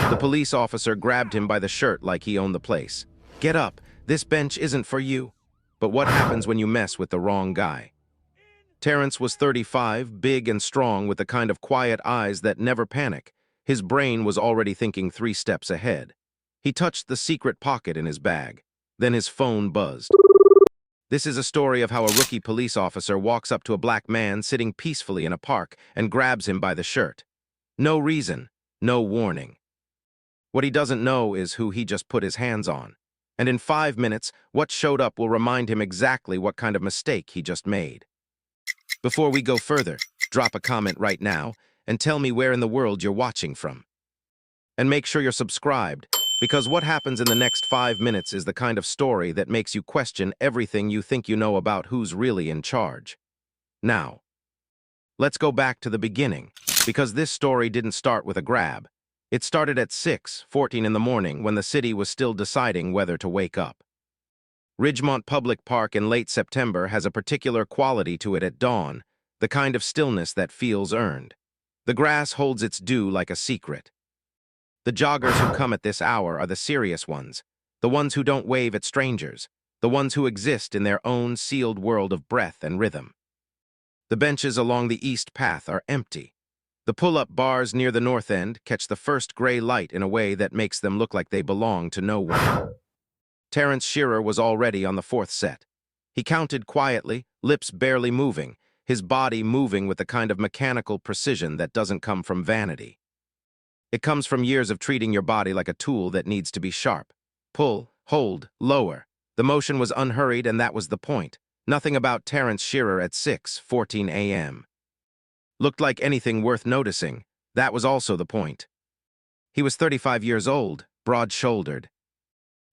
The police officer grabbed him by the shirt like he owned the place. "Get up, this bench isn't for you." But what happens when you mess with the wrong guy? Terrence was 35, big and strong, with the kind of quiet eyes that never panic. His brain was already thinking 3 steps ahead. He touched the secret pocket in his bag. Then his phone buzzed. This is a story of how a rookie police officer walks up to a black man sitting peacefully in a park and grabs him by the shirt. No reason, no warning. What he doesn't know is who he just put his hands on. And in 5 minutes, what showed up will remind him exactly what kind of mistake he just made. Before we go further, drop a comment right now and tell me where in the world you're watching from. And make sure you're subscribed, because what happens in the next 5 minutes is the kind of story that makes you question everything you think you know about who's really in charge. Now, let's go back to the beginning, because this story didn't start with a grab. It started at 6:14 in the morning when the city was still deciding whether to wake up. Ridgemont Public Park in late September has a particular quality to it at dawn, the kind of stillness that feels earned. The grass holds its dew like a secret. The joggers who come at this hour are the serious ones, the ones who don't wave at strangers, the ones who exist in their own sealed world of breath and rhythm. The benches along the east path are empty. The pull-up bars near the north end catch the first gray light in a way that makes them look like they belong to no one. Terrence Shearer was already on the 4th set. He counted quietly, lips barely moving, his body moving with the kind of mechanical precision that doesn't come from vanity. It comes from years of treating your body like a tool that needs to be sharp. Pull, hold, lower. The motion was unhurried, and that was the point. Nothing about Terrence Shearer at 6:14 a.m. looked like anything worth noticing. That was also the point. He was 35 years old, broad-shouldered,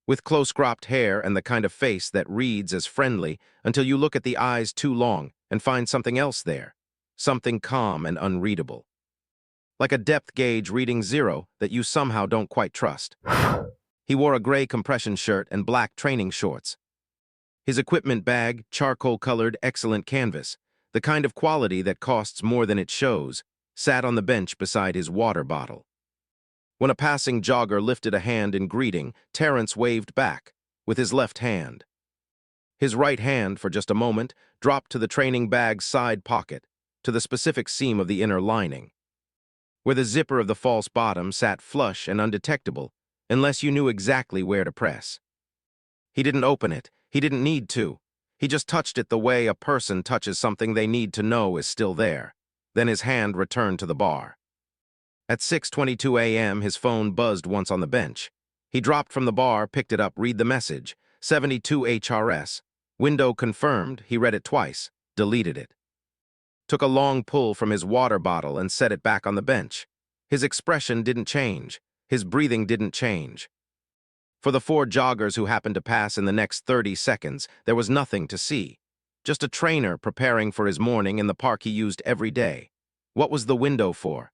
with close-cropped hair and the kind of face that reads as friendly until you look at the eyes too long and find something else there, something calm and unreadable. Like a depth gauge reading 0 that you somehow don't quite trust. He wore a gray compression shirt and black training shorts. His equipment bag, charcoal-colored, excellent canvas, the kind of quality that costs more than it shows, sat on the bench beside his water bottle. When a passing jogger lifted a hand in greeting, Terrence waved back, with his left hand. His right hand, for just a moment, dropped to the training bag's side pocket, to the specific seam of the inner lining, where the zipper of the false bottom sat flush and undetectable, unless you knew exactly where to press. He didn't open it. He didn't need to. He just touched it the way a person touches something they need to know is still there. Then his hand returned to the bar. At 6:22 a.m., his phone buzzed once on the bench. He dropped from the bar, picked it up, read the message. 72 HRS. Window confirmed. He read it twice, deleted it. Took a long pull from his water bottle and set it back on the bench. His expression didn't change. His breathing didn't change. For the 4 joggers who happened to pass in the next 30 seconds, there was nothing to see. Just a trainer preparing for his morning in the park he used every day. What was the window for?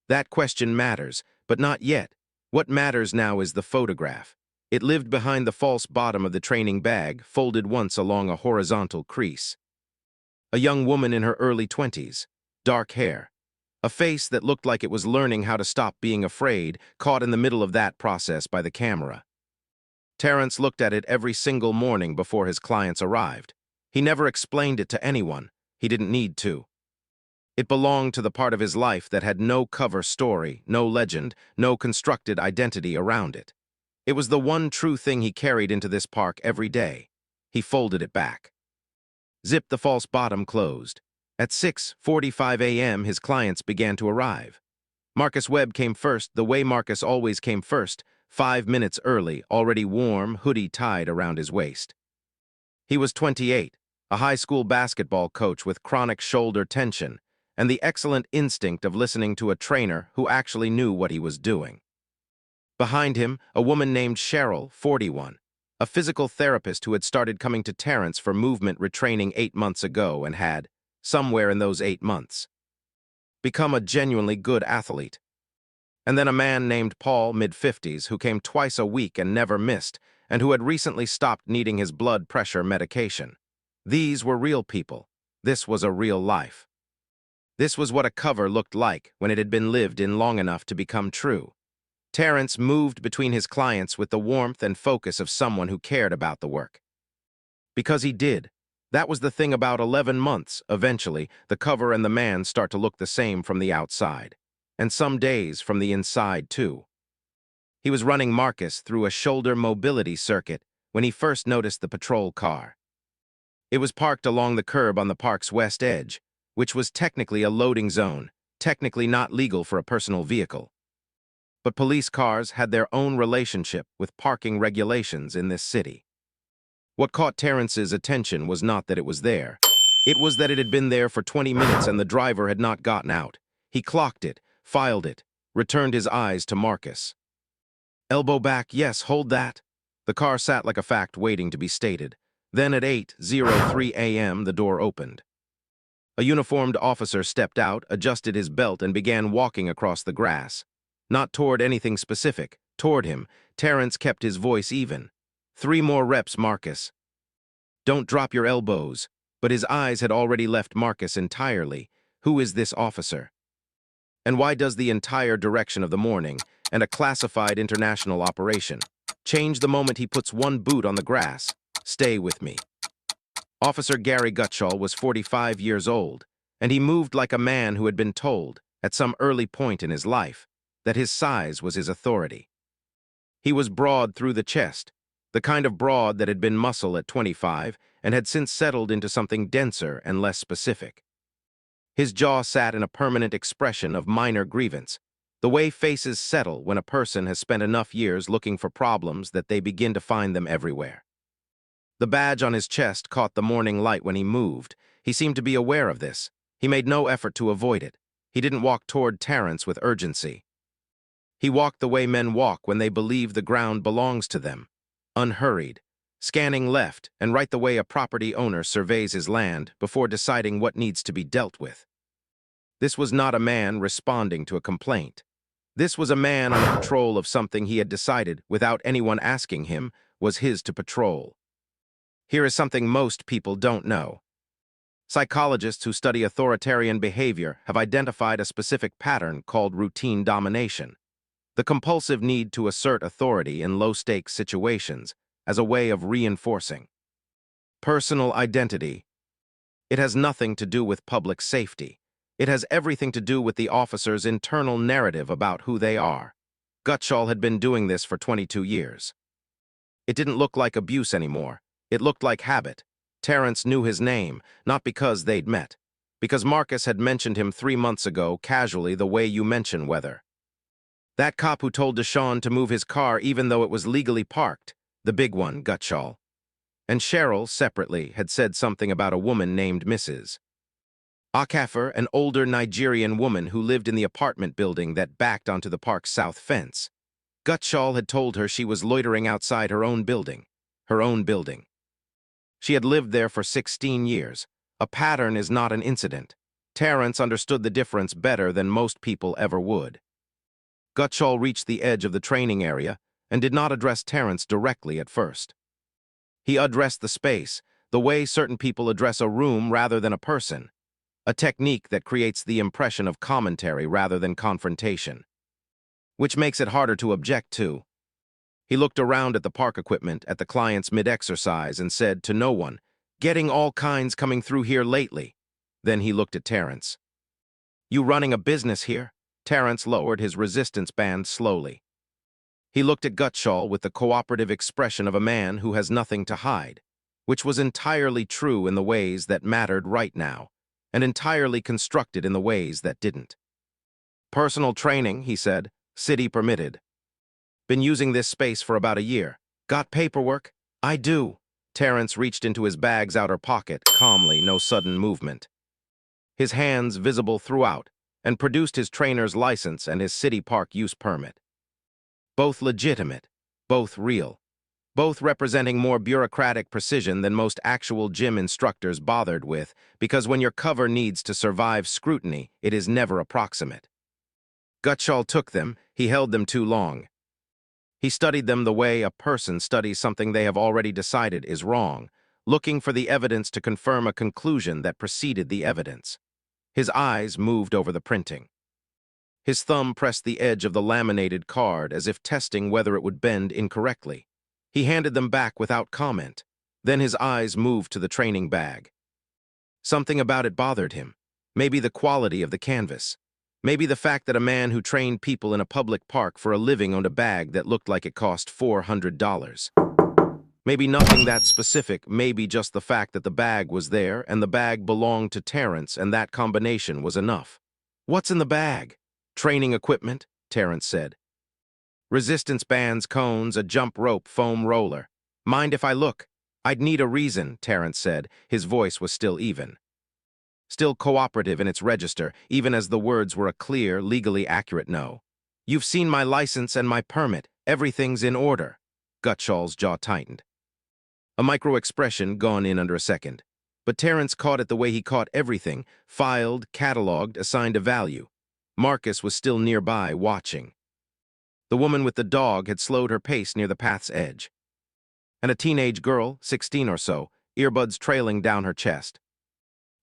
That question matters, but not yet. What matters now is the photograph. It lived behind the false bottom of the training bag, folded once along a horizontal crease. A young woman in her early 20s, dark hair. A face that looked like it was learning how to stop being afraid, caught in the middle of that process by the camera. Terrence looked at it every single morning before his clients arrived. He never explained it to anyone. He didn't need to. It belonged to the part of his life that had no cover story, no legend, no constructed identity around it. It was the one true thing he carried into this park every day. He folded it back. Zipped the false bottom closed. At 6:45 a.m., his clients began to arrive. Marcus Webb came first, the way Marcus always came first, 5 minutes early, already warm, hoodie tied around his waist. He was 28, a high school basketball coach with chronic shoulder tension, and the excellent instinct of listening to a trainer who actually knew what he was doing. Behind him, a woman named Cheryl, 41, a physical therapist who had started coming to Terrence for movement retraining 8 months ago and had, somewhere in those 8 months, become a genuinely good athlete. And then a man named Paul, mid-50s, who came twice a week and never missed, and who had recently stopped needing his blood pressure medication. These were real people. This was a real life. This was what a cover looked like when it had been lived in long enough to become true. Terrence moved between his clients with the warmth and focus of someone who cared about the work. Because he did. That was the thing about 11 months. Eventually, the cover and the man start to look the same from the outside. And some days from the inside, too. He was running Marcus through a shoulder mobility circuit when he first noticed the patrol car. It was parked along the curb on the park's west edge, which was technically a loading zone, technically not legal for a personal vehicle. But police cars had their own relationship with parking regulations in this city. What caught Terrence's attention was not that it was there. It was that it had been there for 20 minutes and the driver had not gotten out. He clocked it, filed it, returned his eyes to Marcus. Elbow back, yes, hold that. The car sat like a fact waiting to be stated. Then at 8:03 a.m. the door opened. A uniformed officer stepped out, adjusted his belt, and began walking across the grass. Not toward anything specific. Toward him, Terrence kept his voice even. 3 more reps, Marcus. Don't drop your elbows. But his eyes had already left Marcus entirely. Who is this officer? And why does the entire direction of the morning and a classified international operation change the moment he puts one boot on the grass? Stay with me. Officer Garry Gutshall was 45 years old, and he moved like a man who had been told, at some early point in his life, that his size was his authority. He was broad through the chest, the kind of broad that had been muscle at 25 and had since settled into something denser and less specific. His jaw sat in a permanent expression of minor grievance, the way faces settle when a person has spent enough years looking for problems that they begin to find them everywhere. The badge on his chest caught the morning light when he moved. He seemed to be aware of this. He made no effort to avoid it. He didn't walk toward Terrence with urgency. He walked the way men walk when they believe the ground belongs to them, unhurried, scanning left and right the way a property owner surveys his land before deciding what needs to be dealt with. This was not a man responding to a complaint. This was a man on patrol of something he had decided, without anyone asking him, was his to patrol. Here is something most people don't know. Psychologists who study authoritarian behavior have identified a specific pattern called routine domination, the compulsive need to assert authority in low-stakes situations as a way of reinforcing personal identity. It has nothing to do with public safety. It has everything to do with the officer's internal narrative about who they are. Gutshall had been doing this for 22 years. It didn't look like abuse anymore. It looked like habit. Terrence knew his name, not because they'd met, because Marcus had mentioned him 3 months ago casually the way you mention weather. That cop who told Deshawn to move his car even though it was legally parked, the big one, Gutshall. And Cheryl, separately, had said something about a woman named Mrs. Okafor, an older Nigerian woman who lived in the apartment building that backed onto the park's south fence. Gutshall had told her she was loitering outside her own building. Her own building. She had lived there for 16 years. A pattern is not an incident. Terrence understood the difference better than most people ever would. Gutshall reached the edge of the training area and did not address Terrence directly at first. He addressed the space, the way certain people address a room rather than a person, a technique that creates the impression of commentary rather than confrontation, which makes it harder to object to. He looked around at the park equipment at the client's mid-exercise and said to no one, "Getting all kinds coming through here lately." Then he looked at Terrence. "You running a business here?" Terrence lowered his resistance band slowly. He looked at Gutshall with the cooperative expression of a man who has nothing to hide, which was entirely true in the ways that mattered right now, and entirely constructed in the ways that didn't. "Personal training," he said, "city permitted. Been using this space for about a year. Got paperwork?" "I do." Terrence reached into his bag's outer pocket, calmly, no sudden movement. His hands visible throughout, and produced his trainer's license and his city park use permit. Both legitimate, both real, both representing more bureaucratic precision than most actual gym instructors bothered with, because when your cover needs to survive scrutiny, it is never approximate. Gutshall took them. He held them too long. He studied them the way a person studies something they have already decided is wrong, looking for the evidence to confirm a conclusion that preceded the evidence. His eyes moved over the printing. His thumb pressed the edge of the laminated card as if testing whether it would bend incorrectly. He handed them back without comment. Then his eyes moved to the training bag. Something about it bothered him. Maybe the quality of the canvas. Maybe the fact that a man who trained people in a public park for a living owned a bag that looked like it cost $400. Maybe nothing that specific, maybe just the fact that the bag was there and the bag belonged to Terrence, and that combination was enough. "What's in the bag?" "Training equipment," Terrence said. "Resistance bands, cones, a jump rope, foam roller." "Mind if I look?" "I'd need a reason," Terrence said. His voice was still even. Still cooperative in its register, even as the words were a clear, legally accurate no. "You've seen my license and my permit. Everything's in order." Gutshall's jaw tightened. A micro-expression gone in under a second. But Terrence caught it the way he caught everything, filed, cataloged, assigned a value. Marcus was still nearby, watching. The woman with the dog had slowed her pace near the path's edge. And a teenage girl, 16 or so, earbuds trailing down her chest.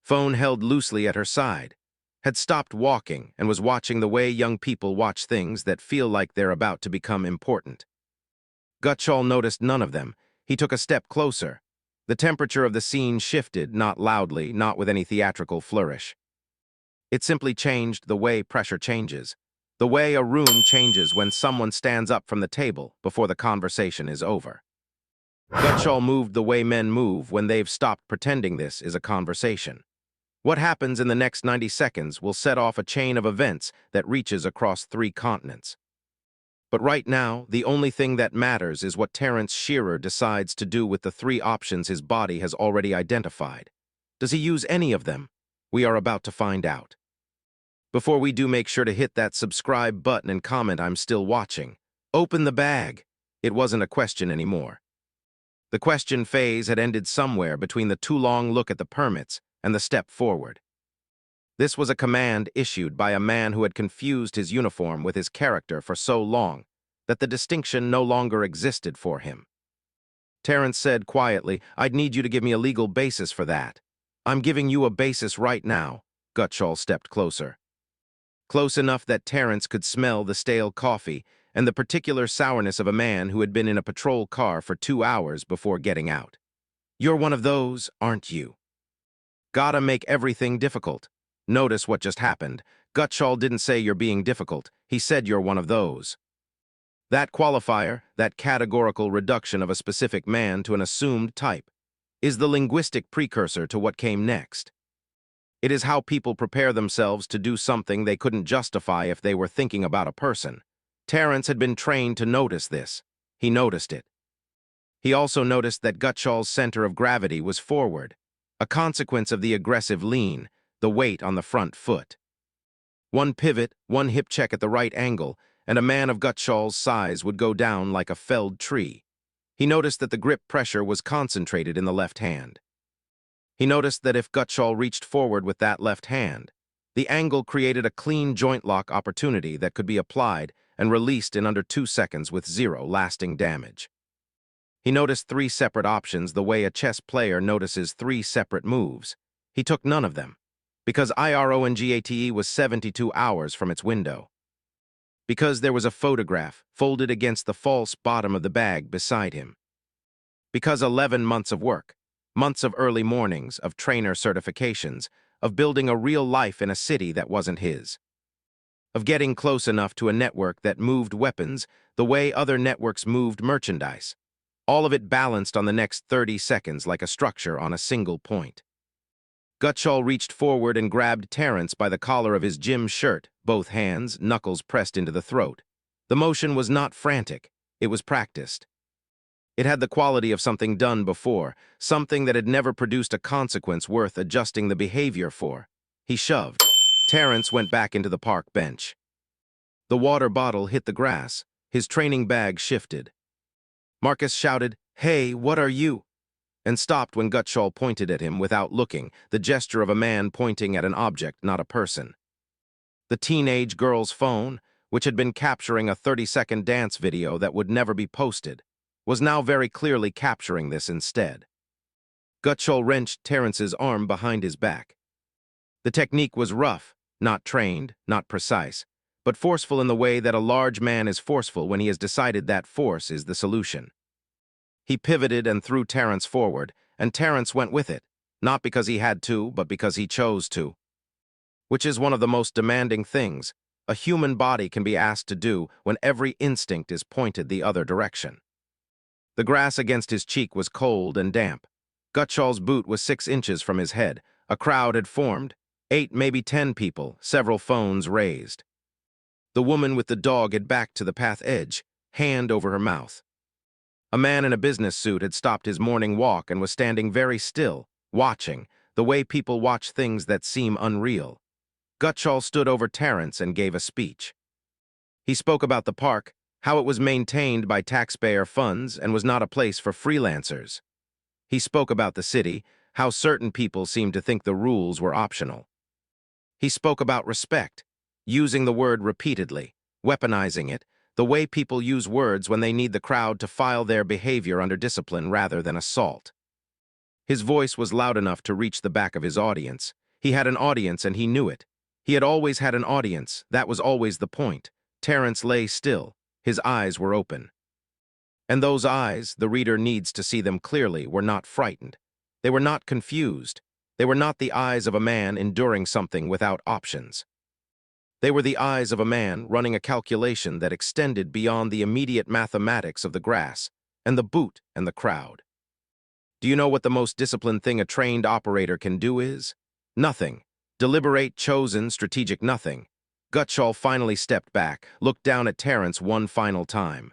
Phone held loosely at her side, had stopped walking and was watching the way young people watch things that feel like they're about to become important. Gutshall noticed none of them. He took a step closer. The temperature of the scene shifted, not loudly, not with any theatrical flourish. It simply changed the way pressure changes, the way a room changes when someone stands up from the table before the conversation is over. Gutshall moved the way men move when they've stopped pretending this is a conversation. What happens in the next 90 seconds will set off a chain of events that reaches across 3 continents. But right now, the only thing that matters is what Terrence Shearer decides to do with the 3 options his body has already identified. Does he use any of them? We are about to find out. Before we do, make sure to hit that subscribe button and comment "I'm still watching." Open the bag. It wasn't a question anymore. The question phase had ended somewhere between the too long look at the permits and the step forward. This was a command issued by a man who had confused his uniform with his character for so long that the distinction no longer existed for him. Terrence said quietly, "I'd need you to give me a legal basis for that." "I'm giving you a basis right now." Gutshall stepped closer. Close enough that Terrence could smell the stale coffee and the particular sourness of a man who had been in a patrol car for 2 hours before getting out. "You're one of those, aren't you?" Gotta make everything difficult. Notice what just happened. Gutshall didn't say "you're being difficult." He said "you're one of those." That qualifier, that categorical reduction of a specific man to an assumed type, is the linguistic precursor to what came next. It is how people prepare themselves to do something they couldn't justify if they were thinking about a person. Terrence had been trained to notice this. He noticed it. He also noticed that Gutshall's center of gravity was forward, a consequence of the aggressive lean, the weight on the front foot. One pivot, one hip check at the right angle, and a man of Gutshall's size would go down like a felled tree. He noticed that the grip pressure was concentrated in the left hand. He noticed that if Gutshall reached forward with that left hand, the angle created a clean joint lock opportunity that could be applied and released in under 2 seconds with 0 lasting damage. He noticed 3 separate options the way a chess player notices 3 separate moves. He took none of them, because IRONGATE was 72 hours from its window. Because there was a photograph folded against the false bottom of the bag beside him. Because 11 months of work, months of early mornings, of trainer certifications, of building a real life in a city that wasn't his. Of getting close enough to a network that moved weapons the way other networks moved merchandise. All of it balanced on the next 30 seconds like a structure on a single point. Gutshall reached forward and grabbed Terrence by the collar of his gym shirt, both hands, knuckles pressed into the throat. The motion was not frantic. It was practiced. It had the quality of something done before, something that had never produced a consequence worth adjusting the behavior for. He shoved. Terrence went back into the park bench. The water bottle hit the grass. His training bag shifted. Marcus shouted, "Hey, what are you?" and stopped when Gutshall pointed at him without looking, the gesture of a man pointing at an object, not a person. The teenage girl's phone, which had been capturing a 30-second dance video that would never be posted, was now very clearly capturing this instead. Gutshall wrenched Terrence's arm behind his back. The technique was rough, not trained, not precise, but forceful in the way that a large man is forceful when he has decided that force is the solution. He pivoted and threw Terrence forward, and Terrence went with it, not because he had to, but because he chose to. Which is one of the most demanding things a human body can be asked to do when every instinct is pointed the other direction. The grass against his cheek was cold and damp. Gutshall's boot was 6 inches from his head. A crowd had formed. 8, maybe 10 people, several phones raised. The woman with the dog had backed to the path edge, hand over her mouth. A man in a business suit had stopped his morning walk and was standing very still, watching, the way people watch things that seem unreal. Gutshall stood over Terrence and gave a speech. He spoke about the park, how it was maintained by taxpayer funds and was not a place for freelancers. He spoke about the city, how certain people seemed to think the rules were optional. He spoke about respect, using the word repeatedly, weaponizing it, the way people use words when they need the crowd to file their behavior under discipline rather than assault. His voice was loud enough to reach the back of his audience. He had an audience and he knew it. He had always had an audience, that was always the point. Terrence lay still, his eyes were open. And those eyes, the reader needs to see them clearly, were not frightened. They were not confused. They were not the eyes of a man enduring something without options. They were the eyes of a man running a calculation that extended beyond the immediate mathematics of the grass, and the boot, and the crowd. Do you know what the most disciplined thing a trained operator can do is? Nothing. Deliberate, chosen, strategic nothing. Gutshall finally stepped back, looked down at Terrence one final time.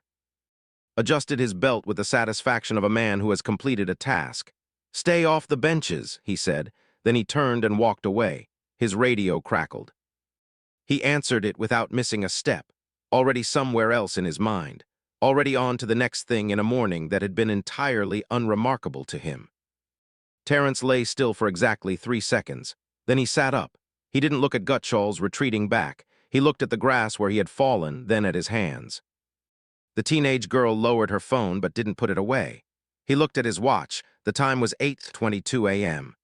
Adjusted his belt with the satisfaction of a man who has completed a task. "Stay off the benches," he said. Then he turned and walked away. His radio crackled. He answered it without missing a step, already somewhere else in his mind, already on to the next thing in a morning that had been entirely unremarkable to him. Terrence lay still for exactly 3 seconds. Then he sat up. He didn't look at Gutshall's retreating back. He looked at the grass where he had fallen, then at his hands. The teenage girl lowered her phone but didn't put it away. He looked at his watch. The time was 8:22 a.m.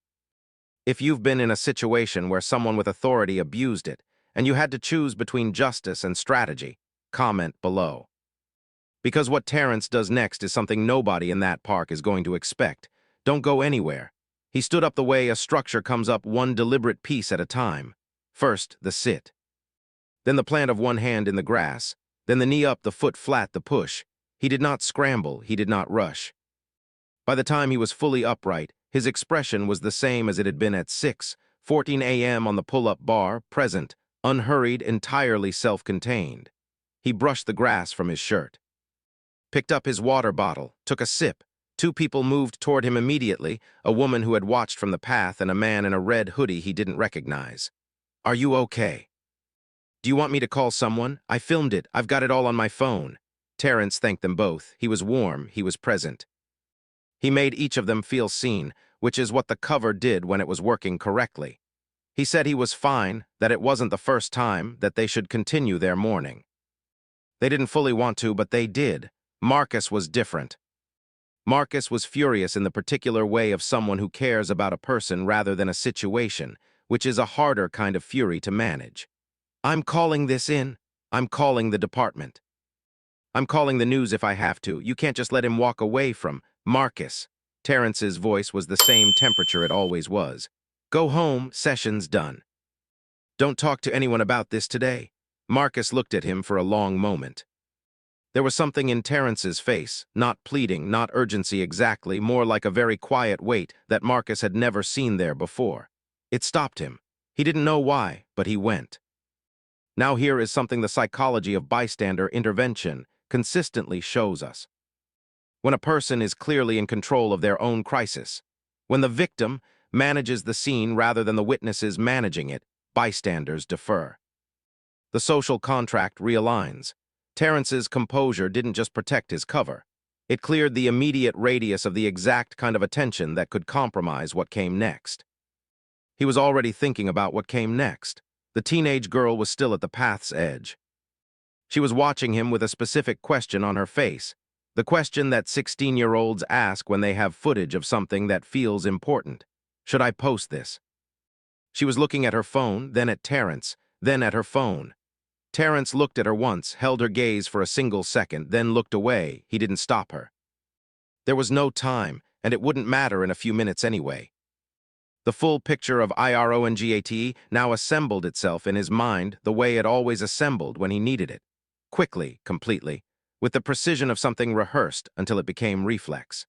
If you've been in a situation where someone with authority abused it, and you had to choose between justice and strategy, comment below. Because what Terrence does next is something nobody in that park is going to expect. Don't go anywhere. He stood up the way a structure comes up one deliberate piece at a time. First, the sit. Then the plant of one hand in the grass. Then the knee up, the foot flat, the push. He did not scramble, he did not rush. By the time he was fully upright, his expression was the same as it had been at 6:14 a.m. on the pull-up bar, present, unhurried, entirely self-contained. He brushed the grass from his shirt. Picked up his water bottle, took a sip. 2 people moved toward him immediately, a woman who had watched from the path and a man in a red hoodie he didn't recognize. "Are you okay? Do you want me to call someone? I filmed it. I've got it all on my phone." Terrence thanked them both. He was warm. He was present. He made each of them feel seen, which is what the cover did when it was working correctly. He said he was fine, that it wasn't the first time, that they should continue their mourning. They didn't fully want to, but they did. Marcus was different. Marcus was furious in the particular way of someone who cares about a person rather than a situation, which is a harder kind of fury to manage. "I'm calling this in. I'm calling the department. I'm calling the news if I have to. You can't just let him walk away from Marcus." Terrence's voice was the same temperature it always was. "Go home, session's done. Don't talk to anyone about this today." Marcus looked at him for a long moment. There was something in Terrence's face, not pleading, not urgency exactly, more like a very quiet weight that Marcus had never seen there before. It stopped him. He didn't know why, but he went. Now here is something the psychology of bystander intervention consistently shows us. When a person is clearly in control of their own crisis, when the victim manages the scene rather than the witnesses managing it, bystanders defer. The social contract realigns. Terrence's composure didn't just protect his cover. It cleared the immediate radius of the exact kind of attention that could compromise what came next. He was already thinking about what came next. The teenage girl was still at the path's edge. She was watching him with a specific question on her face, the question that 16-year-olds ask when they have footage of something that feels important. Should I post this? She was looking at her phone, then at Terrence, then at her phone. Terrence looked at her once, held her gaze for a single second, then looked away. He didn't stop her. There was no time, and it wouldn't matter in a few minutes anyway. The full picture of IRONGATE now assembled itself in his mind the way it always assembled when he needed it. Quickly, completely, with the precision of something rehearsed until it became reflex.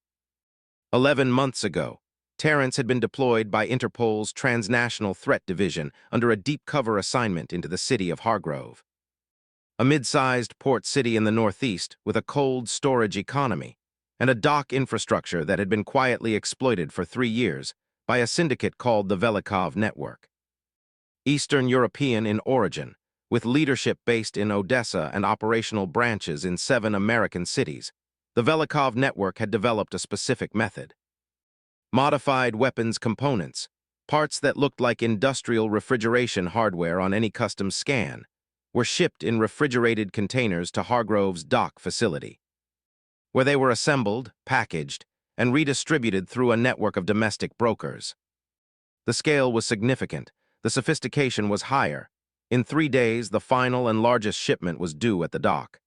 11 months ago, Terrence had been deployed by Interpol's Transnational Threat Division under a deep cover assignment into the city of Hargrove. A mid-sized port city in the northeast with a cold storage economy and a dock infrastructure that had been quietly exploited for 3 years by a syndicate called the Velikov Network. Eastern European in origin, with leadership based in Odessa and operational branches in 7 American cities, the Velikov Network had developed a specific method. Modified weapons components, parts that looked like industrial refrigeration hardware on any custom scan, were shipped in refrigerated containers to Hargrove's dock facility, where they were assembled, packaged, and redistributed through a network of domestic brokers. The scale was significant, the sophistication was higher. In 3 days, the final and largest shipment was due at the dock.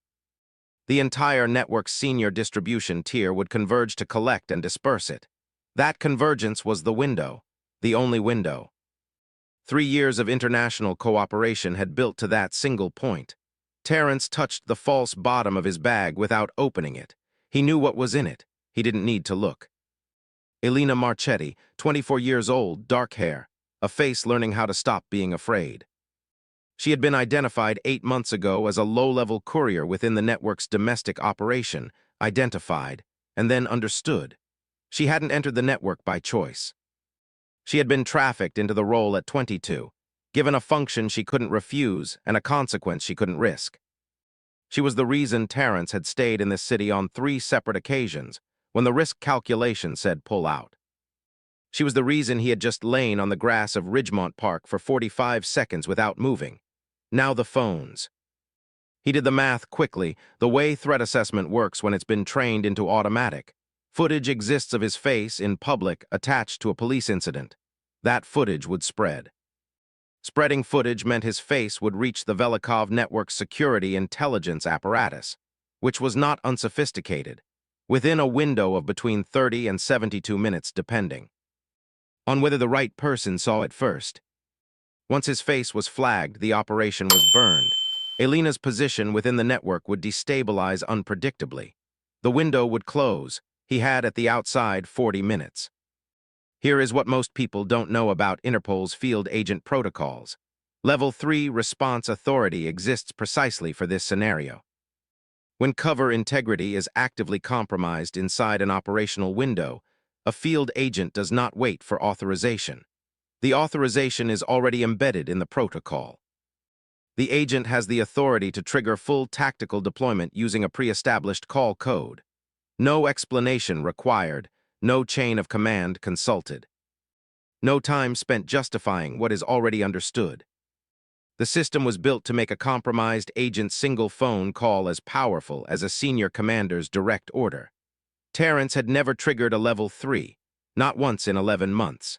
The entire network's senior distribution tier would converge to collect and disperse it. That convergence was the window, the only window. 3 years of international cooperation had built to that single point. Terrence touched the false bottom of his bag without opening it. He knew what was in it. He didn't need to look. Alina Marchetti, 24 years old, dark hair, a face learning how to stop being afraid. She had been identified 8 months ago as a low-level courier within the network's domestic operation, identified, and then understood. She hadn't entered the network by choice. She had been trafficked into the role at 22, given a function she couldn't refuse and a consequence she couldn't risk. She was the reason Terrence had stayed in this city on 3 separate occasions when the risk calculation said pull out. She was the reason he had just lain on the grass of Ridgemont Park for 45 seconds without moving. Now the phones. He did the math quickly, the way threat assessment works when it's been trained into automatic. Footage exists of his face in public attached to a police incident. That footage would spread. Spreading footage meant his face would reach the Velikov network's security intelligence apparatus, which was not unsophisticated, within a window of between 30 and 72 minutes depending on whether the right person saw it first. Once his face was flagged, the operation was burned. Alina's position within the network would destabilize unpredictably. The window would close. He had at the outside 40 minutes. Here is what most people don't know about Interpol's field agent protocols. Level 3 response authority exists precisely for this scenario. When cover integrity is actively compromised inside an operational window, a field agent does not wait for authorization. The authorization is already embedded in the protocol. The agent has the authority to trigger full tactical deployment using a pre-established call code. No explanation required, no chain of command consulted. No time spent justifying what is already understood. The system was built to make a compromised agent's single phone call as powerful as a senior commander's direct order. Terrence had never triggered a level 3, not once in 11 months.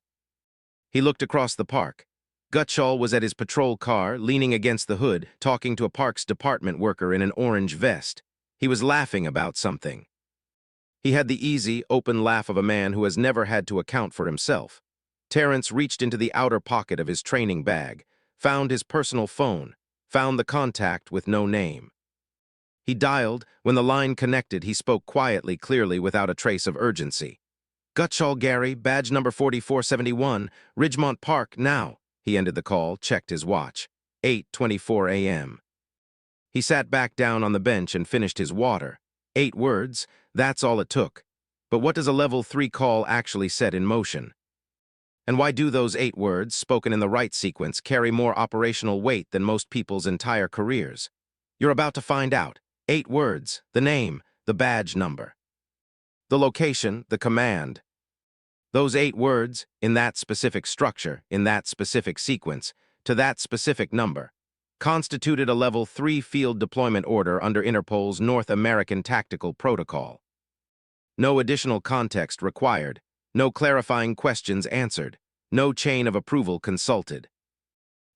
He looked across the park. Gutshall was at his patrol car, leaning against the hood, talking to a parks department worker in an orange vest. He was laughing about something. He had the easy, open laugh of a man who has never had to account for himself. Terrence reached into the outer pocket of his training bag, found his personal phone, found the contact with no name. He dialed. When the line connected, he spoke quietly, clearly, without a trace of urgency. Gutshall, Garry, badge number 4471, Ridgemont Park, now. He ended the call, checked his watch. 8:24 a.m. He sat back down on the bench and finished his water. 8 words, that's all it took. But what does a level 3 call actually set in motion? And why do those 8 words, spoken in the right sequence, carry more operational weight than most people's entire careers? You're about to find out. 8 words, the name, the badge number. The location, the command. Those 8 words, in that specific structure, in that specific sequence, to that specific number, constituted a level 3 field deployment order under Interpol's North American Tactical Protocol. No additional context required, no clarifying questions answered, no chain of approval consulted.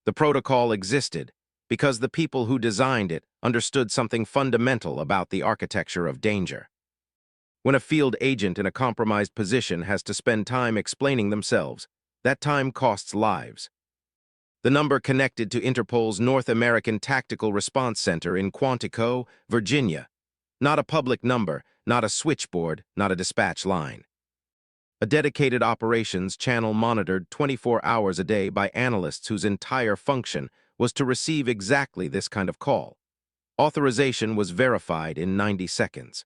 The protocol existed. Because the people who designed it understood something fundamental about the architecture of danger. When a field agent in a compromised position has to spend time explaining themselves, that time costs lives. The number connected to Interpol's North American Tactical Response Center in Quantico, Virginia. Not a public number, not a switchboard, not a dispatch line. A dedicated operations channel monitored 24 hours a day by analysts whose entire function was to receive exactly this kind of call. Authorization was verified in 90 seconds.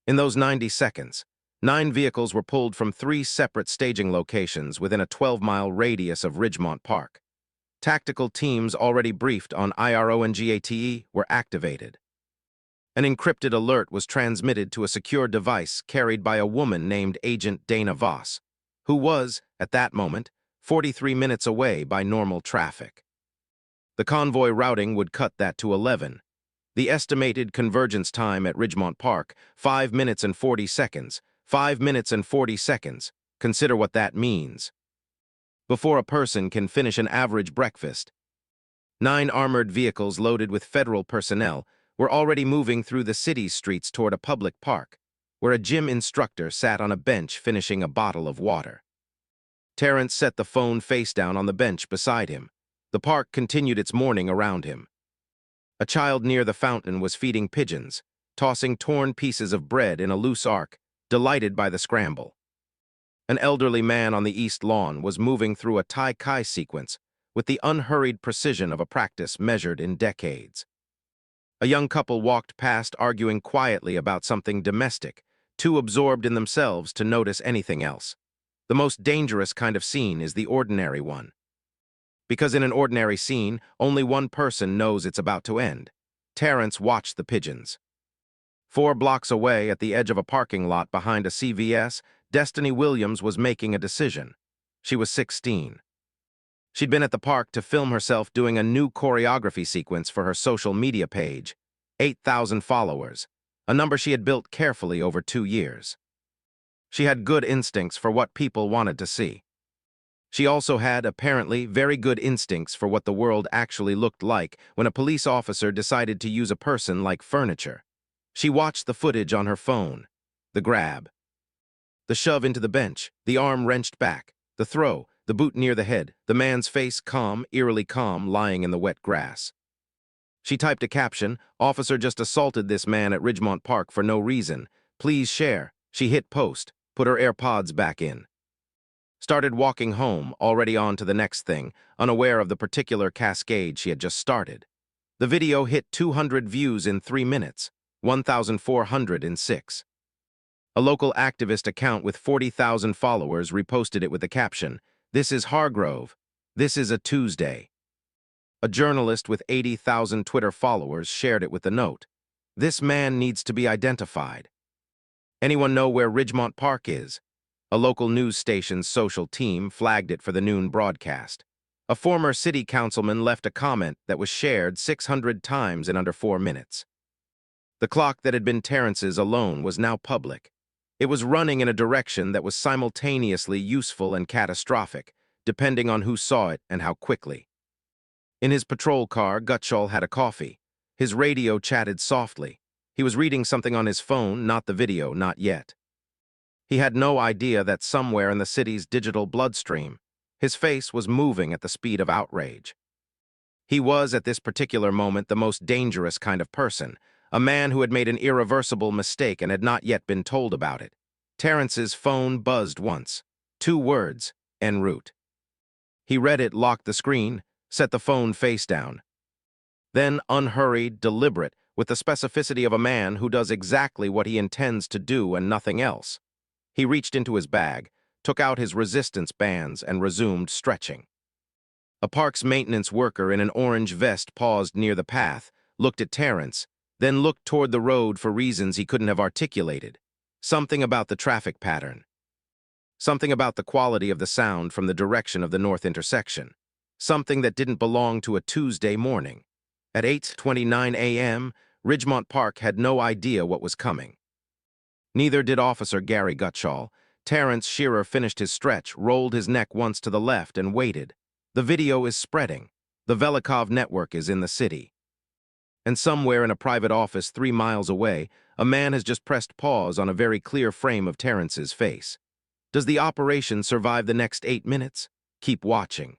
In those 90 seconds, 9 vehicles were pulled from 3 separate staging locations within a 12-mile radius of Ridgemont Park. Tactical teams already briefed on IRO and GATE were activated. An encrypted alert was transmitted to a secure device carried by a woman named Agent Dana Voss, who was, at that moment, 43 minutes away by normal traffic. The convoy routing would cut that to 11. The estimated convergence time at Ridgemont Park, 5 minutes and 40 seconds. 5 minutes and 40 seconds. Consider what that means. Before a person can finish an average breakfast, 9 armored vehicles loaded with federal personnel were already moving through the city's streets toward a public park, where a gym instructor sat on a bench finishing a bottle of water. Terrence set the phone face down on the bench beside him. The park continued its morning around him. A child near the fountain was feeding pigeons, tossing torn pieces of bread in a loose arc, delighted by the scramble. An elderly man on the east lawn was moving through a Tai-Chi sequence with the unhurried precision of a practice measured in decades. A young couple walked past arguing quietly about something domestic, too absorbed in themselves to notice anything else. The most dangerous kind of scene is the ordinary one. Because in an ordinary scene, only one person knows it's about to end. Terrence watched the pigeons. 4 blocks away, at the edge of a parking lot behind a CVS, Destiny Williams was making a decision. She was 16. She'd been at the park to film herself doing a new choreography sequence for her social media page. 8,000 followers, a number she had built carefully over 2 years. She had good instincts for what people wanted to see. She also had, apparently, very good instincts for what the world actually looked like when a police officer decided to use a person like furniture. She watched the footage on her phone. The grab. The shove into the bench, the arm wrenched back, the throw, the boot near the head, the man's face calm, eerily calm, lying in the wet grass. She typed a caption, "Officer just assaulted this man at Ridgemont Park for no reason. Please share." She hit post, put her AirPods back in. Started walking home, already on to the next thing, unaware of the particular cascade she had just started. The video hit 200 views in 3 minutes, 1,400 in 6. A local activist account with 40,000 followers reposted it with the caption, "This is Hargrove. This is a Tuesday." A journalist with 80,000 Twitter followers shared it with the note, "This man needs to be identified." Anyone know where Ridgemont Park is? A local news station's social team flagged it for the noon broadcast. A former city councilman left a comment that was shared 600 times in under 4 minutes. The clock that had been Terrence's alone was now public. It was running in a direction that was simultaneously useful and catastrophic, depending on who saw it and how quickly. In his patrol car, Gutshall had a coffee. His radio chatted softly. He was reading something on his phone, not the video, not yet. He had no idea that somewhere in the city's digital bloodstream, his face was moving at the speed of outrage. He was, at this particular moment, the most dangerous kind of person, a man who had made an irreversible mistake and had not yet been told about it. Terrence's phone buzzed once. 2 words, en route. He read it, locked the screen, set the phone face down. Then, unhurried, deliberate, with the specificity of a man who does exactly what he intends to do and nothing else, he reached into his bag, took out his resistance bands, and resumed stretching. A park's maintenance worker in an orange vest paused near the path, looked at Terrence, then looked toward the road for reasons he couldn't have articulated. Something about the traffic pattern. Something about the quality of the sound from the direction of the north intersection. Something that didn't belong to a Tuesday morning. At 8:29 a.m., Ridgemont Park had no idea what was coming. Neither did Officer Garry Gutshall. Terrence Shearer finished his stretch, rolled his neck once to the left, and waited. The video is spreading. The Velikov network is in the city. And somewhere in a private office 3 miles away, a man has just pressed pause on a very clear frame of Terrence's face. Does the operation survive the next 8 minutes? Keep watching.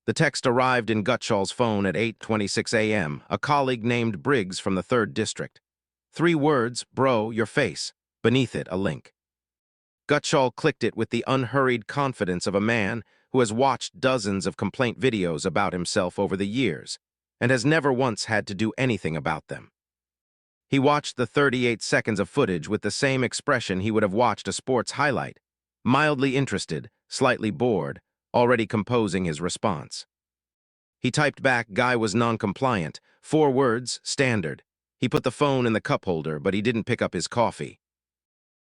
The text arrived in Gutshall's phone at 8:26 a.m., a colleague named Briggs from the 3rd District. 3 words, bro, your face. Beneath it, a link. Gutshall clicked it with the unhurried confidence of a man who has watched dozens of complaint videos about himself over the years and has never once had to do anything about them. He watched the 38 seconds of footage with the same expression he would have watched a sports highlight, mildly interested, slightly bored, already composing his response. He typed back, guy was non-compliant, 4 words, standard. He put the phone in the cup holder, but he didn't pick up his coffee.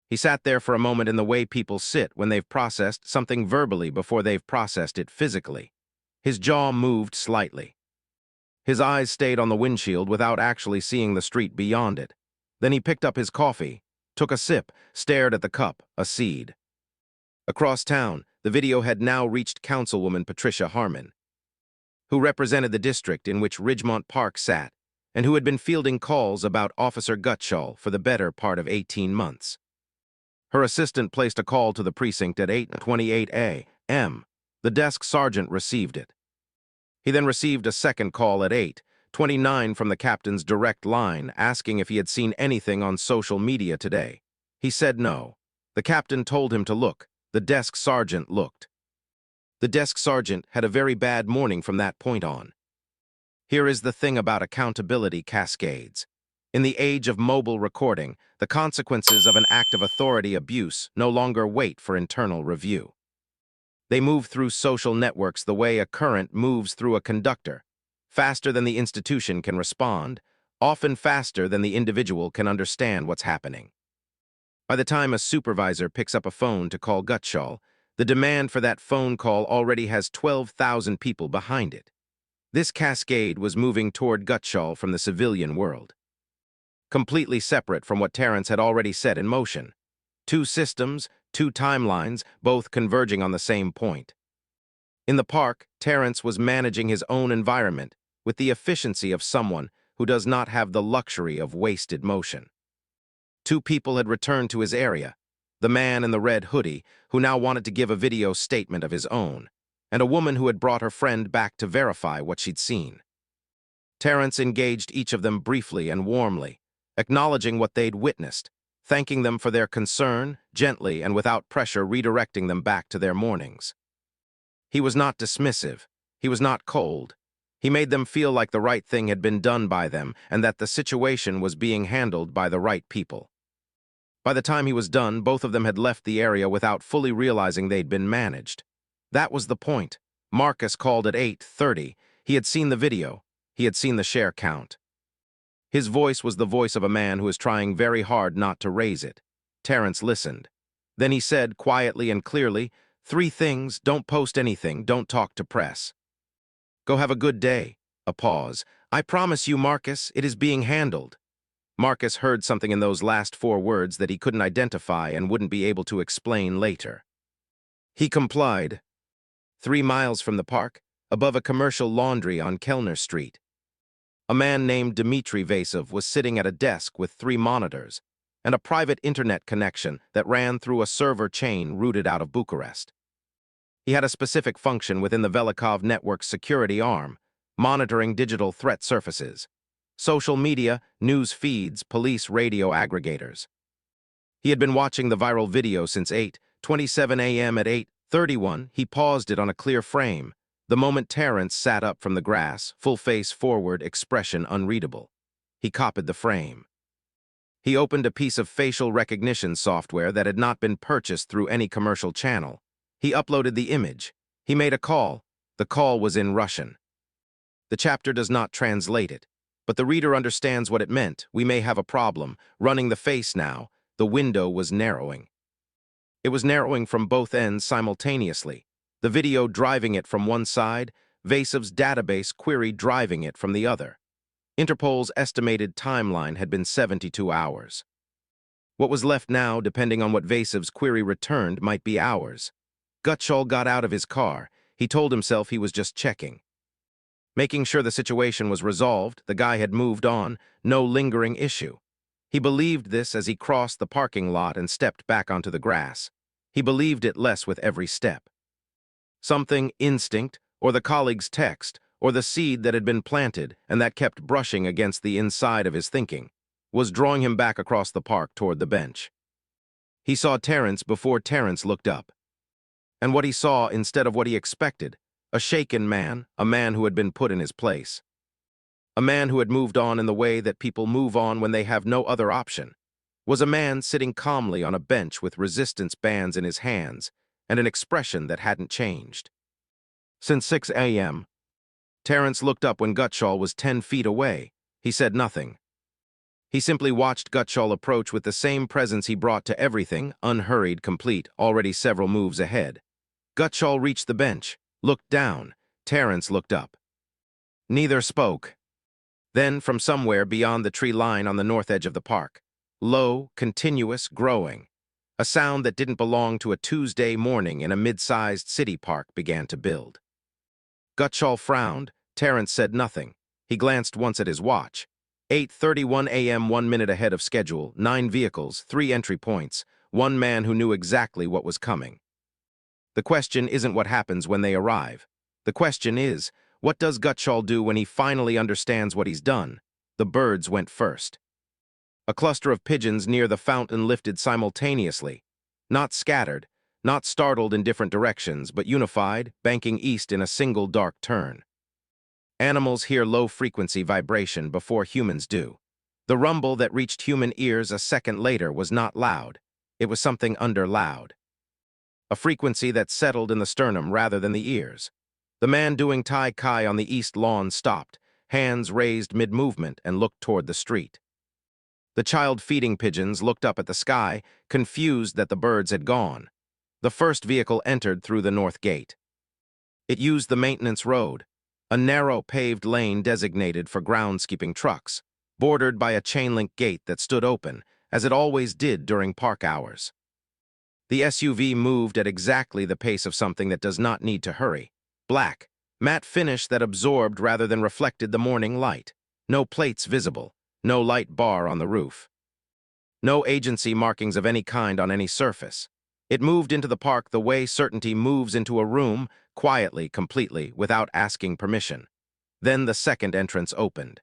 He sat there for a moment in the way people sit when they've processed something verbally before they've processed it physically. His jaw moved slightly. His eyes stayed on the windshield without actually seeing the street beyond it. Then he picked up his coffee, took a sip, stared at the cup, a seed. Across town, the video had now reached Councilwoman Patricia Harmon, who represented the district in which Ridgemont Park sat, and who had been fielding calls about Officer Gutshall for the better part of 18 months. Her assistant placed a call to the precinct at 8:28 a.m. The desk sergeant received it. He then received a second call at 8:29 from the captain's direct line asking if he had seen anything on social media today. He said no. The captain told him to look. The desk sergeant looked. The desk sergeant had a very bad morning from that point on. Here is the thing about accountability cascades. In the age of mobile recording, the consequences of an act of authority abuse no longer wait for internal review. They move through social networks the way a current moves through a conductor, faster than the institution can respond, often faster than the individual can understand what's happening. By the time a supervisor picks up a phone to call Gutshall, the demand for that phone call already has 12,000 people behind it. This cascade was moving toward Gutshall from the civilian world, completely separate from what Terrence had already set in motion. 2 systems, 2 timelines, both converging on the same point. In the park, Terrence was managing his own environment with the efficiency of someone who does not have the luxury of wasted motion. 2 people had returned to his area, the man in the red hoodie, who now wanted to give a video statement of his own, and a woman who had brought her friend back to verify what she'd seen. Terrence engaged each of them briefly and warmly, acknowledging what they'd witnessed, thanking them for their concern, gently and without pressure redirecting them back to their mornings. He was not dismissive. He was not cold. He made them feel like the right thing had been done by them and that the situation was being handled by the right people. By the time he was done, both of them had left the area without fully realizing they'd been managed. That was the point. Marcus called at 8:30. He had seen the video. He had seen the share count. His voice was the voice of a man who is trying very hard not to raise it. Terrence listened. Then he said, quietly and clearly, 3 things, don't post anything, don't talk to press. Go have a good day. A pause. I promise you, Marcus, it is being handled. Marcus heard something in those last 4 words that he couldn't identify and wouldn't be able to explain later. He complied. 3 miles from the park, above a commercial laundry on Kellner Street. A man named Dmitry Velikov was sitting at a desk with 3 monitors and a private internet connection that ran through a server chain routed out of Bucharest. He had a specific function within the Velikov network's security arm, monitoring digital threat surfaces, social media, news feeds, police radio aggregators. He had been watching the viral video since 8:27 a.m. At 8:31, he paused it on a clear frame, the moment Terrence sat up from the grass, full face forward, expression unreadable. He copied the frame. He opened a piece of facial recognition software that had not been purchased through any commercial channel. He uploaded the image. He made a call. The call was in Russian. The chapter does not translate it, but the reader understands what it meant. We may have a problem. Running the face now, the window was narrowing. It was narrowing from both ends simultaneously, the video driving it from one side, Velikov's database query driving it from the other. Interpol's estimated timeline had been 72 hours. What was left now, depending on what Velikov's query returned, might be hours. Gutshall got out of his car. He told himself he was just checking. Making sure the situation was resolved, the guy had moved on, no lingering issue. He believed this as he crossed the parking lot and stepped back onto the grass. He believed it less with every step. Something, instinct, or the colleague's text, or the seed that had been planted and that kept brushing against the inside of his thinking, was drawing him back across the park toward the bench. He saw Terrence before Terrence looked up. And what he saw instead of what he expected, a shaken man, a man who had been put in his place. A man who had moved on in the way that people move on when they have no other option, was a man sitting calmly on a bench with resistance bands in his hands and an expression that hadn't changed. Since 6 a.m., Terrence looked up when Gutshall was 10 feet away. He said nothing. He simply watched Gutshall approach with the same presence he brought to everything, unhurried, complete, already several moves ahead. Gutshall reached the bench, looked down. Terrence looked up. Neither spoke. Then, from somewhere beyond the tree line on the north edge of the park, low, continuous, growing, a sound that didn't belong to a Tuesday morning in a mid-sized city park began to build. Gutshall frowned. Terrence said nothing. He glanced once at his watch. 8:31 a.m., 1 minute ahead of schedule, 9 vehicles, 3 entry points, one man who knew exactly what was coming. The question isn't what happens when they arrive. The question is, what does Gutshall do when he finally understands what he's done? The birds went first. A cluster of pigeons near the fountain lifted simultaneously, not scattered, not startled in different directions, but unified, banking east in a single dark turn. Animals hear low-frequency vibration before humans do. The rumble that reached human ears a second later was not loud. It was something under loud. A frequency that settled in the sternum rather than the ears. The man doing Tai Chi on the east lawn stopped, hands raised mid-movement, and looked toward the street. The child feeding pigeons looked up at the sky, confused that the birds had gone. The first vehicle entered through the north gate. It used the maintenance road, a narrow paved lane designated for groundskeeping trucks, bordered by a chain-link gate that stood open, as it always did during park hours. The SUV moved at exactly the pace of something that does not need to hurry. Black, matte finish that absorbed rather than reflected the morning light. No plates visible, no light bar on the roof. No agency markings of any kind on any surface. It moved into the park the way certainty moves into a room, quietly, completely, without asking permission. Then the second entrance opened.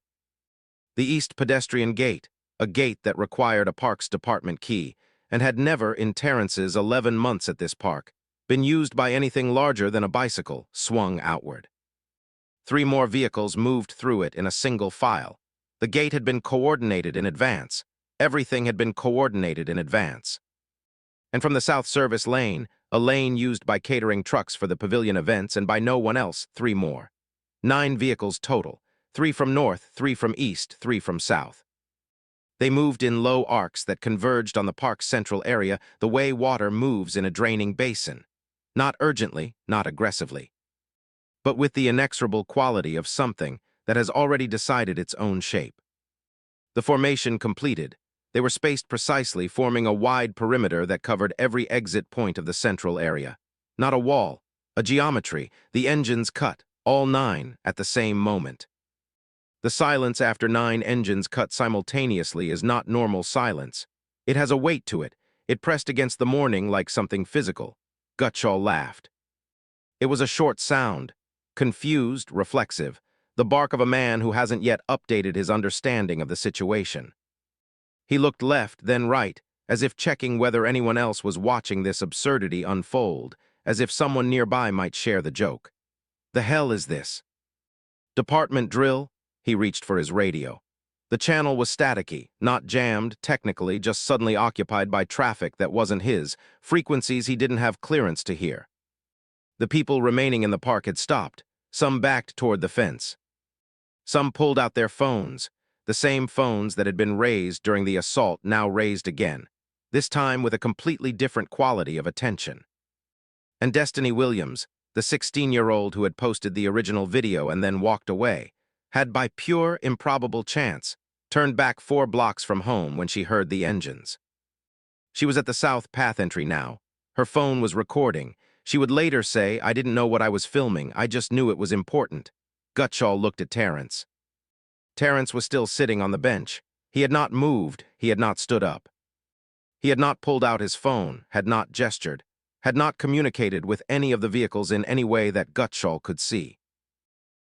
The East Pedestrian Gate, a gate that required a parks department key, and had never, in Terrence's 11 months at this park, been used by anything larger than a bicycle, swung outward. 3 more vehicles moved through it in a single file. The gate had been coordinated in advance. Everything had been coordinated in advance. And from the South Service lane, a lane used by catering trucks for the pavilion events and by no one else, 3 more. 9 vehicles total, 3 from north, 3 from east, 3 from south. They moved in low arcs that converged on the park's central area the way water moves in a draining basin. Not urgently, not aggressively, but with the inexorable quality of something that has already decided its own shape. The formation completed, they were spaced precisely, forming a wide perimeter that covered every exit point of the central area. Not a wall, a geometry, the engines cut, all 9, at the same moment. The silence after 9 engines cut simultaneously is not normal silence. It has a weight to it. It pressed against the morning like something physical. Gutshall laughed. It was a short sound, confused, reflexive, the bark of a man who hasn't yet updated his understanding of the situation. He looked left, then right, as if checking whether anyone else was watching this absurdity unfold, as if someone nearby might share the joke. The hell is this? Department drill? He reached for his radio. The channel was staticky, not jammed, technically, just suddenly occupied by traffic that wasn't his, frequencies he didn't have clearance to hear. The people remaining in the park had stopped. Some backed toward the fence. Some pulled out their phones, the same phones that had been raised during the assault now raised again, this time with a completely different quality of attention. And Destiny Williams, the 16-year-old who had posted the original video and then walked away, had by pure, improbable chance turned back 4 blocks from home when she heard the engines. She was at the South Path entry now. Her phone was recording. She would later say, "I didn't know what I was filming, I just knew it was important." Gutshall looked at Terrence. Terrence was still sitting on the bench. He had not moved, he had not stood up. He had not pulled out his phone, had not gestured, had not communicated with any of the vehicles in any way that Gutshall could see.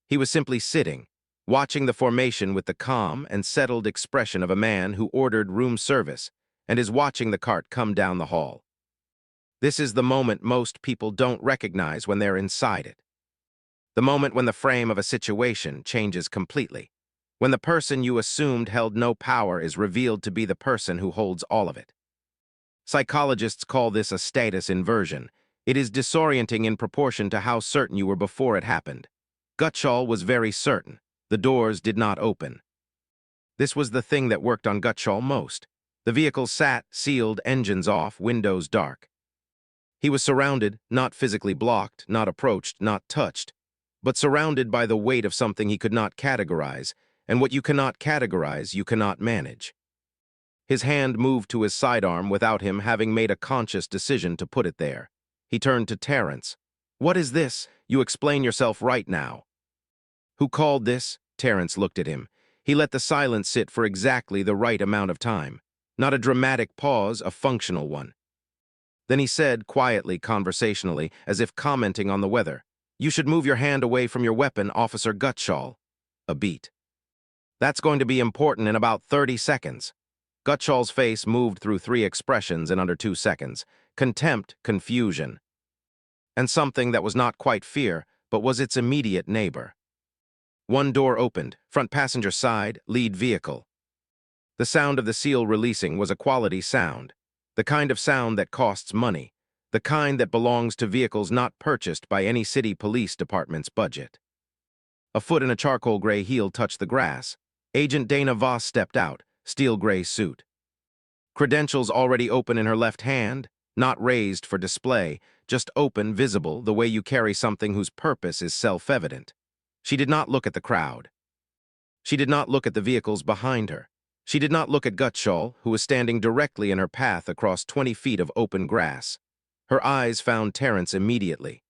He was simply sitting, watching the formation with the calm and settled expression of a man who ordered room service and is watching the cart come down the hall. This is the moment most people don't recognize when they're inside it. The moment when the frame of a situation changes completely. When the person you assumed held no power is revealed to be the person who holds all of it. Psychologists call this a status inversion. It is disorienting in proportion to how certain you were before it happened. Gutshall was very certain. The doors did not open. This was the thing that worked on Gutshall most. The vehicle sat, sealed, engines off, windows dark. He was surrounded, not physically blocked, not approached, not touched, but surrounded by the weight of something he could not categorize, and what you cannot categorize, you cannot manage. His hand moved to his sidearm without him having made a conscious decision to put it there. He turned to Terrence. "What is this? You explain yourself right now." "Who called this?" Terrence looked at him. He let the silence sit for exactly the right amount of time. Not a dramatic pause, a functional one. Then he said, quietly, conversationally, as if commenting on the weather, "You should move your hand away from your weapon, Officer Gutshall." A beat. "That's going to be important in about 30 seconds. Gutshall's face moved through 3 expressions in under 2 seconds. Contempt, confusion, and something that was not quite fear, but was its immediate neighbor. One door opened, front passenger side, lead vehicle. The sound of the seal releasing was a quality sound, the kind of sound that costs money, the kind that belongs to vehicles not purchased by any city police department's budget. A foot in a charcoal gray heel touched the grass. Agent Dana Voss stepped out, steel gray suit. Credentials already open in her left hand, not raised for display, just open, visible, the way you carry something whose purpose is self-evident. She did not look at the crowd. She did not look at the vehicles behind her. She did not look at Gutshall, who was standing directly in her path across 20 feet of open grass. Her eyes found Terrence immediately.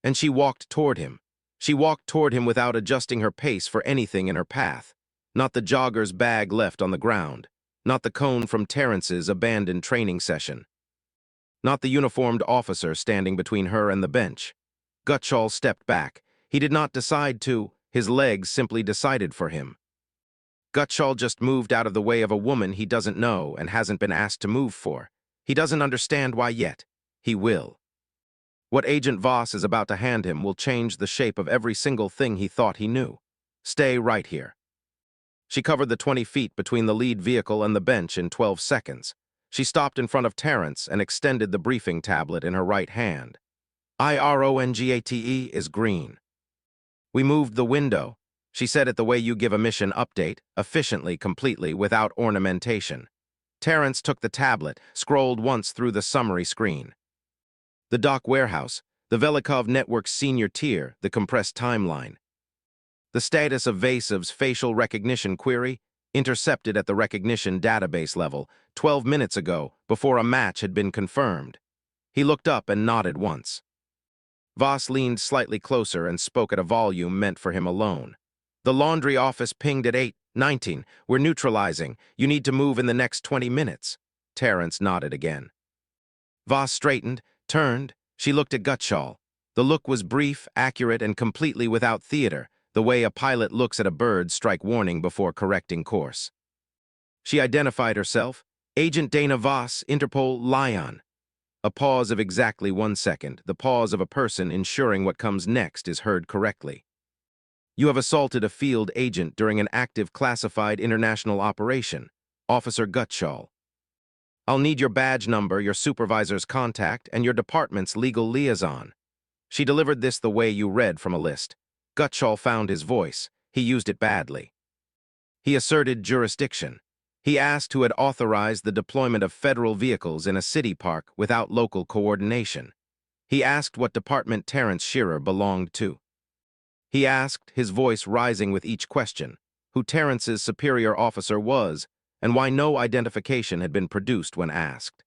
And she walked toward him. She walked toward him without adjusting her pace for anything in her path. Not the jogger's bag left on the ground. Not the cone from Terrence's abandoned training session. Not the uniformed officer standing between her and the bench. Gutshall stepped back. He did not decide to. His legs simply decided for him. Gutshall just moved out of the way of a woman he doesn't know and hasn't been asked to move for. He doesn't understand why yet. He will. What Agent Voss is about to hand him will change the shape of every single thing he thought he knew. Stay right here. She covered the 20 feet between the lead vehicle and the bench in 12 seconds. She stopped in front of Terrence and extended the briefing tablet in her right hand. IRONGATE is green. "We moved the window." She said it the way you give a mission update, efficiently, completely, without ornamentation. Terrence took the tablet, scrolled once through the summary screen. The dock warehouse, the Velikov network's senior tier, the compressed timeline. The status of Vasov's facial recognition query, intercepted at the recognition database level 12 minutes ago, before a match had been confirmed. He looked up and nodded once. Voss leaned slightly closer and spoke at a volume meant for him alone. "The laundry office pinged at 8:19. We're neutralizing. You need to move in the next 20 minutes. Terrence nodded again. Voss straightened, turned. She looked at Gutshall. The look was brief, accurate, and completely without theater, the way a pilot looks at a bird strike warning before correcting course. She identified herself. Agent Dana Voss, Interpol, Lyon. A pause of exactly 1 second, the pause of a person ensuring what comes next is heard correctly. "You have assaulted a field agent during an active classified international operation. Officer Gutshall. I'll need your badge number, your supervisor's contact, and your department's legal liaison." She delivered this the way you read from a list. Gutshall found his voice. He used it badly. He asserted jurisdiction. He asked who had authorized the deployment of federal vehicles in a city park without local coordination. He asked what department Terrence Shearer belonged to. He asked, his voice rising with each question, who Terrence's superior officer was and why no identification had been produced when asked.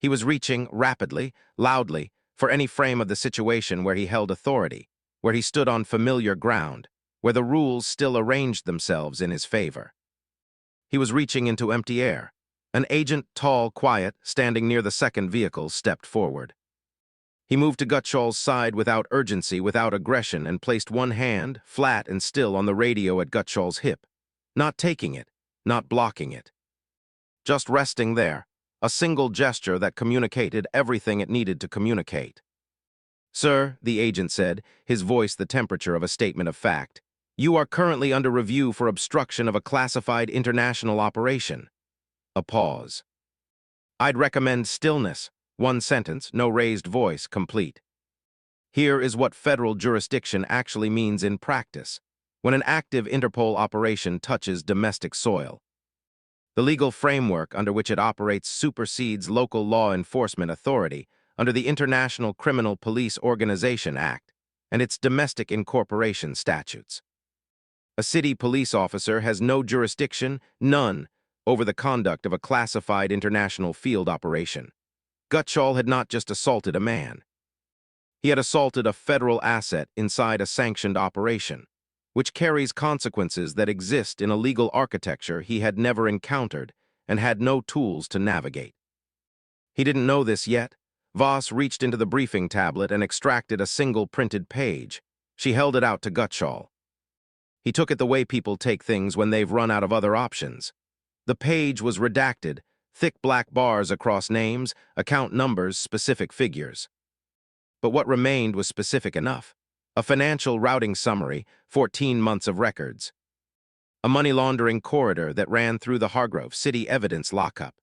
He was reaching, rapidly, loudly, for any frame of the situation where he held authority. where he stood on familiar ground, where the rules still arranged themselves in his favor. He was reaching into empty air. An agent, tall, quiet, standing near the second vehicle, stepped forward. He moved to Gutshall's side without urgency, without aggression, and placed one hand, flat and still, on the radio at Gutshall's hip, not taking it, not blocking it. Just resting there, a single gesture that communicated everything it needed to communicate. "Sir," the agent said, his voice the temperature of a statement of fact, "you are currently under review for obstruction of a classified international operation." A pause. "I'd recommend stillness." One sentence, no raised voice, complete. Here is what federal jurisdiction actually means in practice, when an active Interpol operation touches domestic soil. The legal framework under which it operates supersedes local law enforcement authority under the International Criminal Police Organization Act and its domestic incorporation statutes. A city police officer has no jurisdiction, none, over the conduct of a classified international field operation. Gutshall had not just assaulted a man. He had assaulted a federal asset inside a sanctioned operation, which carries consequences that exist in a legal architecture he had never encountered and had no tools to navigate. He didn't know this yet. Voss reached into the briefing tablet and extracted a single printed page. She held it out to Gutshall. He took it the way people take things when they've run out of other options. The page was redacted, thick black bars across names, account numbers, specific figures. But what remained was specific enough. A financial routing summary, 14 months of records. A money laundering corridor that ran through the Hargrove City evidence lockup,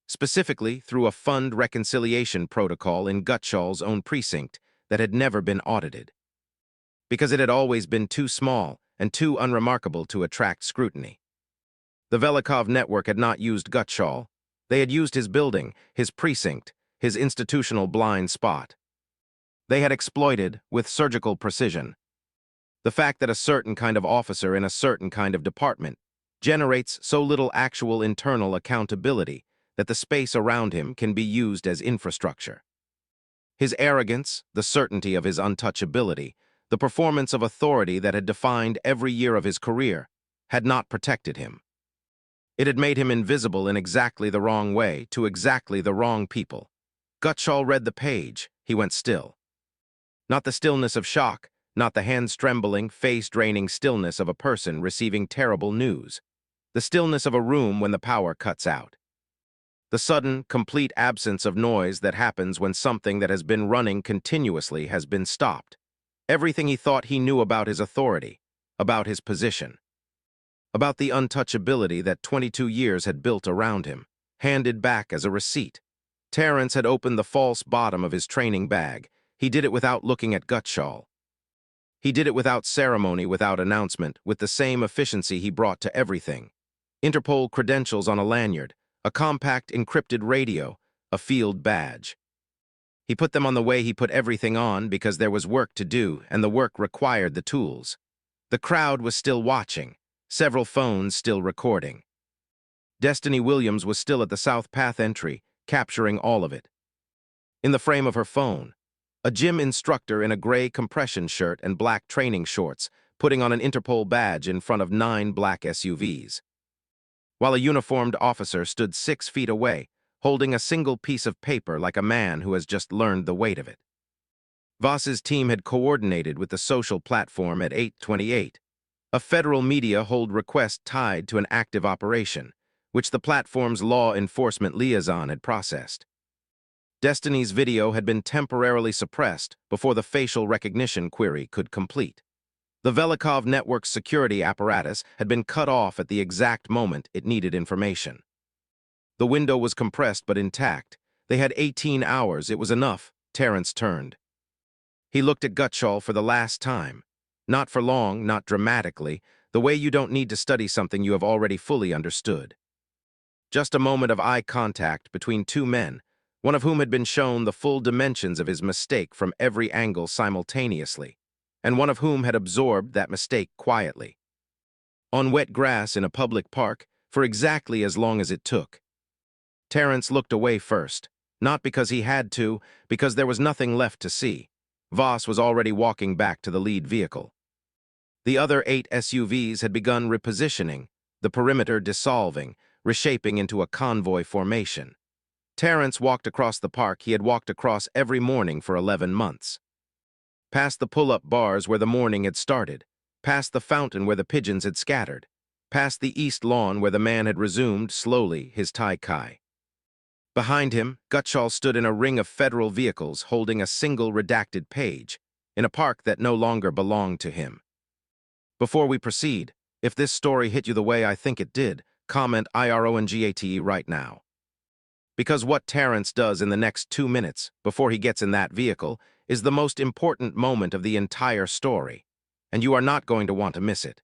specifically through a fund reconciliation protocol in Gutshall's own precinct that had never been audited, because it had always been too small and too unremarkable to attract scrutiny. The Velikov network had not used Gutshall. They had used his building, his precinct, his institutional blind spot. They had exploited, with surgical precision, the fact that a certain kind of officer in a certain kind of department generates so little actual internal accountability that the space around him can be used as infrastructure. His arrogance, the certainty of his untouchability, the performance of authority that had defined every year of his career, had not protected him. It had made him invisible in exactly the wrong way to exactly the wrong people. Gutshall read the page. He went still. Not the stillness of shock, not the hands-trembling, face-draining stillness of a person receiving terrible news. The stillness of a room when the power cuts out. The sudden, complete absence of noise that happens when something that has been running continuously has been stopped. Everything he thought he knew about his authority, about his position, about the untouchability that 22 years had built around him, handed back as a receipt. Terrence had opened the false bottom of his training bag. He did it without looking at Gutshall. He did it without ceremony, without announcement, with the same efficiency he brought to everything. Interpol credentials on a lanyard, a compact encrypted radio, a field badge. He put them on the way he put everything on because there was work to do and the work required the tools. The crowd was still watching, several phones still recording. Destiny Williams was still at the South Path entry, capturing all of it. In the frame of her phone, a gym instructor in a gray compression shirt and black training shorts, putting on an Interpol badge in front of 9 black SUVs. While a uniformed officer stood 6 feet away, holding a single piece of paper like a man who has just learned the weight of it. Voss's team had coordinated with the social platform at 828. A federal media hold request tied to an active operation, which the platform's law enforcement liaison had processed. Destiny's video had been temporarily suppressed before the facial recognition query could complete. The Velikov network's security apparatus had been cut off at the exact moment it needed information. The window was compressed but intact. They had 18 hours. It was enough. Terrence turned. He looked at Gutshall for the last time. Not for long, not dramatically, the way you don't need to study something you have already fully understood. Just a moment of eye contact between two men, one of whom had been shown the full dimensions of his mistake from every angle simultaneously, and one of whom had absorbed that mistake quietly. On wet grass in a public park, for exactly as long as it took. Terrence looked away first, not because he had to, because there was nothing left to see. Voss was already walking back to the lead vehicle. The other 8 SUVs had begun repositioning, the perimeter dissolving, reshaping into a convoy formation. Terrence walked across the park he had walked across every morning for 11 months. Past the pull-up bars where the morning had started, past the fountain where the pigeons had scattered, past the east lawn where the man had resumed, slowly, his tai-kai. Behind him, Gutshall stood in a ring of federal vehicles holding a single redacted page, in a park that no longer belonged to him. Before we proceed, if this story hit you the way I think it did, comment IRONGATE right now. Because what Terrence does in the next 2 minutes, before he gets in that vehicle, is the most important moment of the entire story, and you are not going to want to miss it.